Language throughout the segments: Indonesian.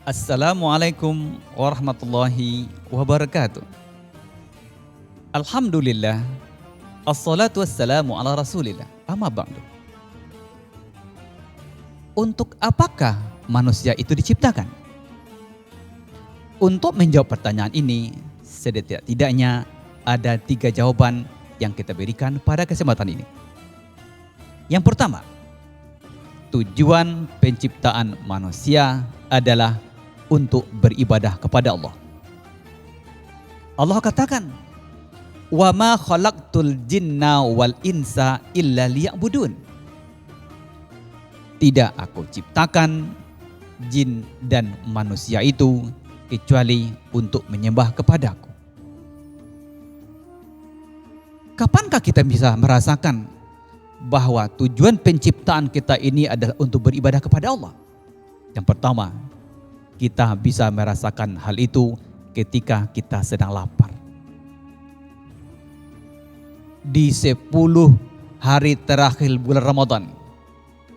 Assalamualaikum warahmatullahi wabarakatuh. Alhamdulillah, assalatu wassalamu ala rasulillah. Amma ba'du. Untuk apakah manusia itu diciptakan? Untuk menjawab pertanyaan ini, setidak-tidaknya ada 3 jawaban yang kita berikan pada kesempatan ini. Yang pertama, tujuan penciptaan manusia adalah untuk beribadah kepada Allah. Allah katakan, "Wa ma khalaqtul jinna wal insa illa liya'budun." Tidak aku ciptakan jin dan manusia itu kecuali untuk menyembah kepadaku. Kapankah kita bisa merasakan bahwa tujuan penciptaan kita ini adalah untuk beribadah kepada Allah? Yang pertama, kita bisa merasakan hal itu ketika kita sedang lapar. Di 10 hari terakhir bulan Ramadan,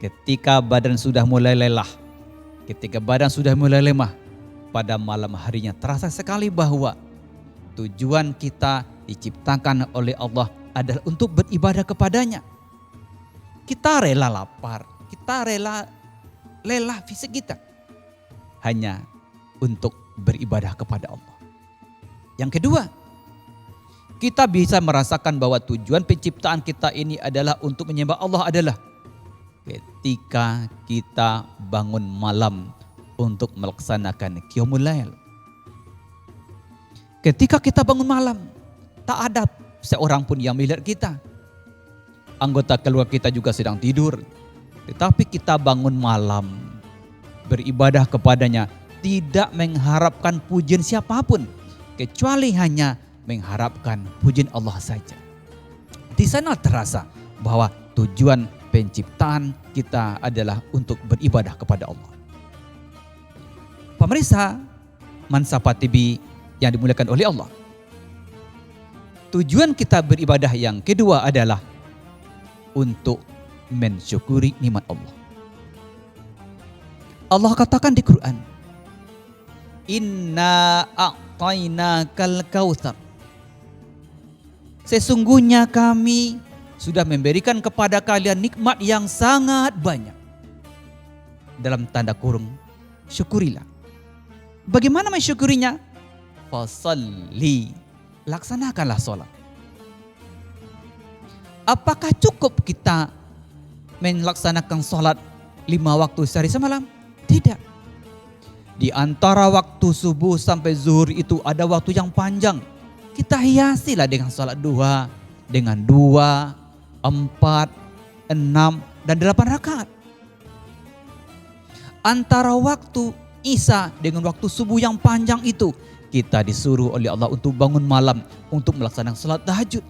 ketika badan sudah mulai lelah, ketika badan sudah mulai lemah, pada malam harinya terasa sekali bahwa tujuan kita diciptakan oleh Allah adalah untuk beribadah kepadanya. Kita rela lapar, kita rela lelah fisik kita hanya untuk beribadah kepada Allah. Yang kedua, kita bisa merasakan bahwa tujuan penciptaan kita ini adalah untuk menyembah Allah adalah ketika kita bangun malam untuk melaksanakan qiyamul lail. Ketika kita bangun malam, tak ada seorang pun yang melihat kita. Anggota keluarga kita juga sedang tidur. Tetapi kita bangun malam, beribadah kepadanya, tidak mengharapkan pujian siapapun, kecuali hanya mengharapkan pujian Allah saja. Di sana terasa bahwa tujuan penciptaan kita adalah untuk beribadah kepada Allah. Pemirsa Mansapa TV yang dimuliakan oleh Allah. Tujuan kita beribadah yang kedua adalah untuk mensyukuri nikmat Allah. Allah katakan di Quran, "Inna a'tainakal kautsar." Sesungguhnya kami sudah memberikan kepada kalian nikmat yang sangat banyak. Dalam tanda kurung, syukurilah. Bagaimana mensyukurinya? Fasalli, laksanakanlah sholat. Apakah cukup kita melaksanakan sholat 5 waktu sehari semalam? Tidak. Di antara waktu subuh sampai zuhur itu ada waktu yang panjang. Kita hiasilah dengan sholat duha, dengan 2, 4, 6, dan 8 rakaat. Antara waktu Isya dengan waktu subuh yang panjang itu, kita disuruh oleh Allah untuk bangun malam untuk melaksanakan sholat tahajud.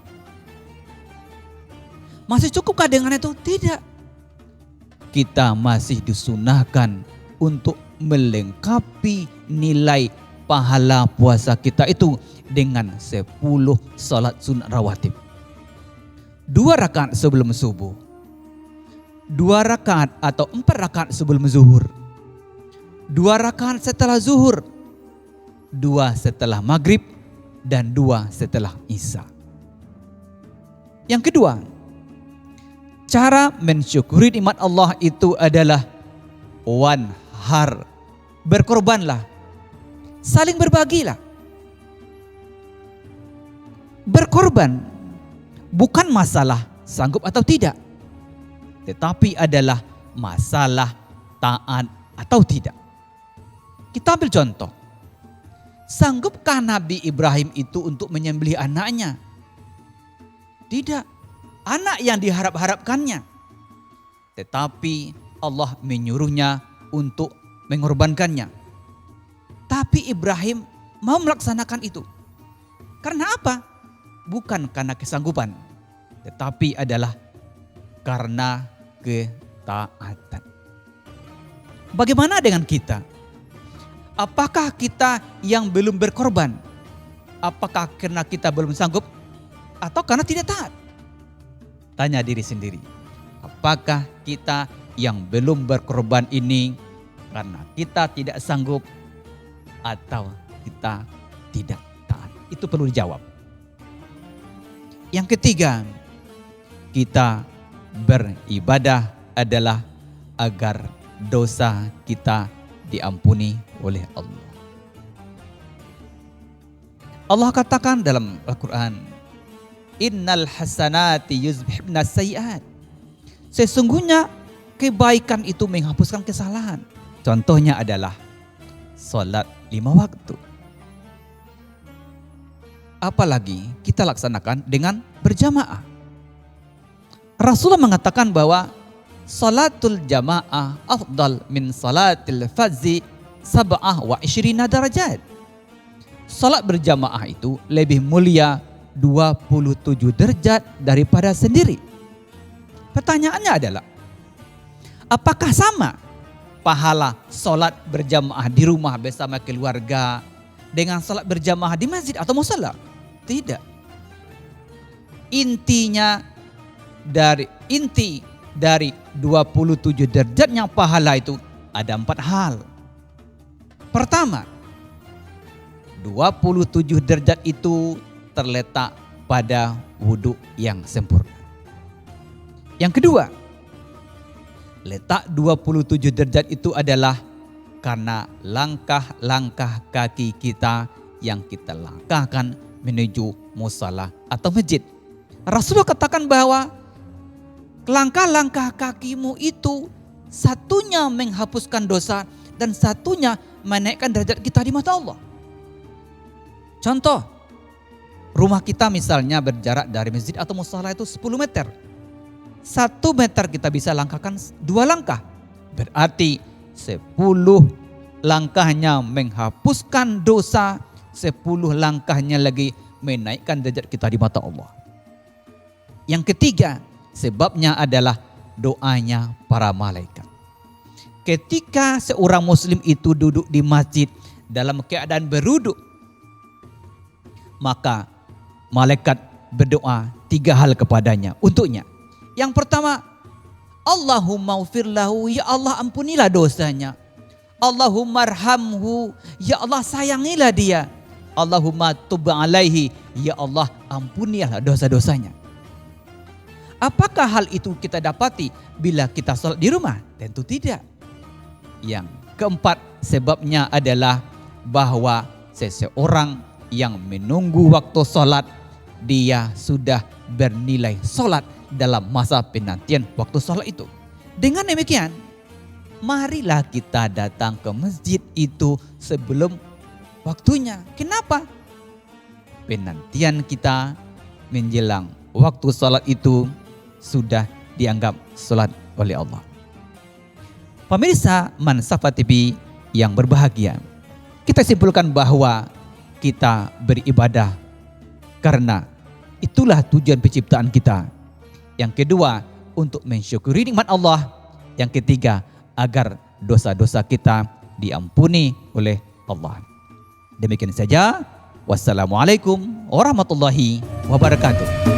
Masih cukupkah dengan itu? Tidak. Kita masih disunahkan untuk melengkapi nilai pahala puasa kita itu dengan 10 salat sunat rawatib. 2 rakaat sebelum subuh, 2 rakaat atau 4 rakaat sebelum zuhur, 2 rakaat setelah zuhur, 2 setelah maghrib, dan 2 setelah isya. Yang kedua, cara mensyukuri nikmat Allah itu adalah wanhar, berkorbanlah, saling berbagilah. Berkorban bukan masalah sanggup atau tidak, tetapi adalah masalah taat atau tidak. Kita ambil contoh. Sanggupkah Nabi Ibrahim itu untuk menyembelih anaknya? Tidak. Anak yang diharap-harapkannya. Tetapi Allah menyuruhnya untuk mengorbankannya. Tapi Ibrahim mau melaksanakan itu. Karena apa? Bukan karena kesanggupan, tetapi adalah karena ketaatan. Bagaimana dengan kita? Apakah kita yang belum berkorban? Apakah karena kita belum sanggup? Atau karena tidak taat? Tanya diri sendiri. Apakah kita yang belum berkorban ini karena kita tidak sanggup atau kita tidak taat? Itu perlu dijawab. Yang ketiga, kita beribadah adalah agar dosa kita diampuni oleh Allah. Allah katakan dalam Al-Quran, innal hasanati yuzhibnas sayyi'at. Sesungguhnya kebaikan itu menghapuskan kesalahan. Contohnya adalah salat 5 waktu. Apalagi kita laksanakan dengan berjamaah. Rasulullah mengatakan bahwa salatul jamaah afdal min salatil fadzi 27 darajat. Salat berjamaah itu lebih mulia 27 derajat daripada sendiri. Pertanyaannya adalah, apakah sama pahala salat berjamaah di rumah bersama keluarga dengan salat berjamaah di masjid atau musala? Tidak. Inti dari 27 derajatnya pahala itu ada 4 hal. Pertama, 27 derajat itu terletak pada wudhu yang sempurna. Yang kedua, letak 27 derajat itu adalah karena langkah-langkah kaki kita yang kita langkahkan menuju musala atau masjid. Rasulullah katakan bahwa langkah-langkah kakimu itu satunya menghapuskan dosa dan satunya menaikkan derajat kita di mata Allah. Contoh, rumah kita misalnya berjarak dari masjid atau musala itu 10 meter. 1 meter kita bisa langkahkan 2 langkah. Berarti 10 langkahnya menghapuskan dosa, 10 langkahnya lagi menaikkan derajat kita di mata Allah. Yang ketiga, sebabnya adalah doanya para malaikat. Ketika seorang muslim itu duduk di masjid dalam keadaan berwudu, maka malaikat berdoa 3 hal kepadanya untuknya. Yang pertama, Allahumma ufir lahu, ya Allah ampunilah dosanya. Allahumma arhamhu, ya Allah sayangilah dia. Allahumma tub alaihi, ya Allah ampunilah dosa-dosanya. Apakah hal itu kita dapati bila kita sholat di rumah? Tentu tidak. Yang keempat, sebabnya adalah bahwa seseorang yang menunggu waktu sholat, dia sudah bernilai sholat dalam masa penantian waktu sholat itu. Dengan demikian, marilah kita datang ke masjid itu sebelum waktunya. Kenapa? Penantian kita menjelang waktu sholat itu sudah dianggap sholat oleh Allah. Pemirsa Mansafa TV yang berbahagia, kita simpulkan bahwa kita beribadah karena itulah tujuan penciptaan kita. Yang kedua, untuk mensyukuri nikmat Allah. Yang ketiga, agar dosa-dosa kita diampuni oleh Allah. Demikian saja. Wassalamualaikum warahmatullahi wabarakatuh.